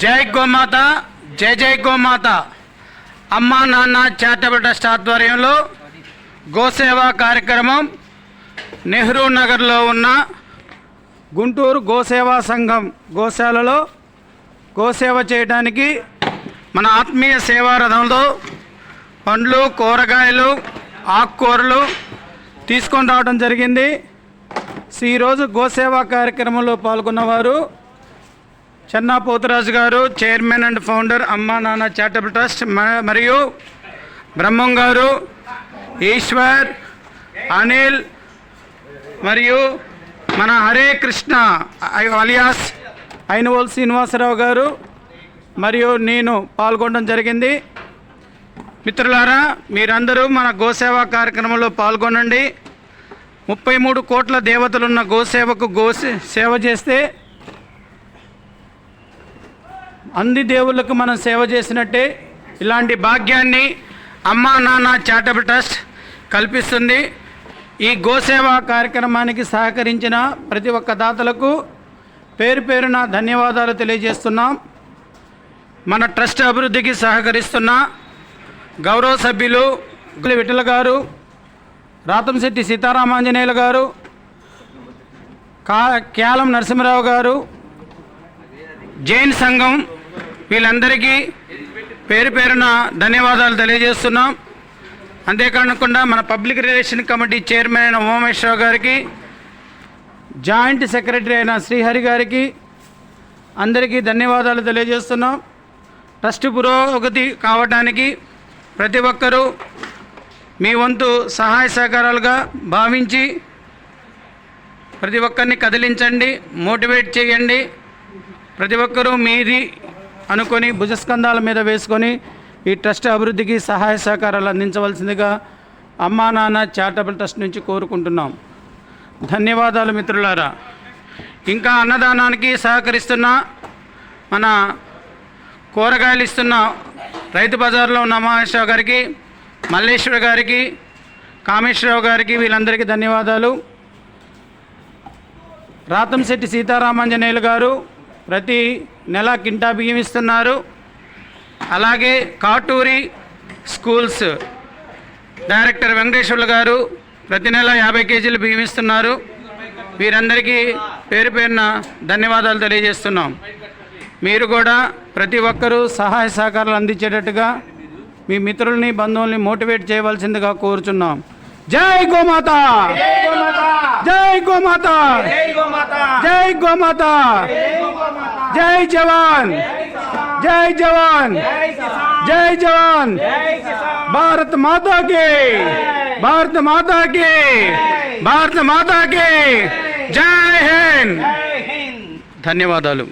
జై గోమాత, జై జై గోమాత. అమ్మా నాన్న చారిటబుల్ ట్రస్ట్ ఆధ్వర్యంలో గోసేవా కార్యక్రమం నెహ్రూ నగర్లో ఉన్న గుంటూరు గోసేవా సంఘం గోశాలలో గోసేవ చేయడానికి మన ఆత్మీయ సేవారథంలో పండ్లు, కూరగాయలు, ఆకుకూరలు తీసుకొని రావడం జరిగింది. ఈరోజు గోసేవా కార్యక్రమంలో పాల్గొన్నవారు చెన్నా పోతురాజు గారు, చైర్మన్ అండ్ ఫౌండర్ అమ్మా నాన్న చారిటబుల్ ట్రస్ట్, మరియు బ్రహ్మం గారు, ఈశ్వర్, అనిల్, మరియు మన హరే కృష్ణ అలియాస్ ఐనవోల్ శ్రీనివాసరావు గారు మరియు నేను పాల్గొనడం జరిగింది. మిత్రులారా, మీరందరూ మన గోసేవా కార్యక్రమంలో పాల్గొనండి. 33 కోట్ల దేవతలున్న గోసేవకు సేవ చేస్తే అన్ని దేవుళ్ళకు మనం సేవ చేసినట్టే. ఇలాంటి భాగ్యాన్ని అమ్మా నాన్న చారిటబుల్ ట్రస్ట్ కల్పిస్తుంది. ఈ గోసేవా కార్యక్రమానికి సహకరించిన ప్రతి ఒక్క దాతలకు పేరు పేరున ధన్యవాదాలు తెలియజేస్తున్నాం. మన ట్రస్ట్ అభివృద్ధికి సహకరిస్తున్న గౌరవ సభ్యులు విఠల గారు, రాతంశెట్టి సీతారామాంజనేయులు గారు, క్యాలం నరసింహరావు గారు, జైన్ సంఘం, వీళ్ళందరికీ పేరు పేరున ధన్యవాదాలు తెలియజేస్తున్నాం. అంతేకాకుండా మన పబ్లిక్ రిలేషన్ కమిటీ చైర్మన్ అయిన ఉమామేశ్వరరావు గారికి, జాయింట్ సెక్రటరీ అయిన శ్రీహరి గారికి అందరికీ ధన్యవాదాలు తెలియజేస్తున్నాం. ట్రస్ట్ పురోగతి కావడానికి ప్రతి ఒక్కరూ మీ వంతు సహాయ సహకారాలుగా భావించి ప్రతి ఒక్కరిని కదిలించండి, మోటివేట్ చేయండి. ప్రతి ఒక్కరూ మీది అనుకొని భుజస్కంధాల మీద వేసుకొని ఈ ట్రస్ట్ అభివృద్ధికి సహాయ సహకారాలు అందించవలసిందిగా అమ్మా నాన్న చారిటబుల్ ట్రస్ట్ నుంచి కోరుకుంటున్నాం. ధన్యవాదాలు మిత్రులారా. ఇంకా అన్నదానానికి సహకరిస్తున్న మన కూరగాయలు ఇస్తున్న రైతు బజార్లో ఉన్న ఉమామేశ్వరరావు గారికి, మల్లేశ్వర గారికి, కామేశ్వరరావు గారికి, వీళ్ళందరికీ ధన్యవాదాలు. రాతంశెట్టి సీతారామాంజనేయులు గారు ప్రతి నెల కింటా బియ్యం ఇస్తున్నారు. అలాగే కాటూరి స్కూల్స్ డైరెక్టర్ వెంకటేశ్వర్లు గారు ప్రతి నెల 50 కేజీలు బియ్యం ఇస్తున్నారు. వీరందరికీ పేరు పేరున ధన్యవాదాలు తెలియజేస్తున్నాం. మీరు కూడా ప్రతి ఒక్కరూ సహాయ సహకారాలు అందించేటట్టుగా మీ మిత్రుల్ని, బంధువుల్ని మోటివేట్ చేయవలసిందిగా కోరుచున్నాం. జై గోమాత, జై గోమాత, జై గోమాత, జై జవాన్, జై జవాన్, జై జవాన్. భారత్ మాతా కి, భారత మాతా కి, భారత మాతా కి జై హింద్. ధన్యవాదాలు.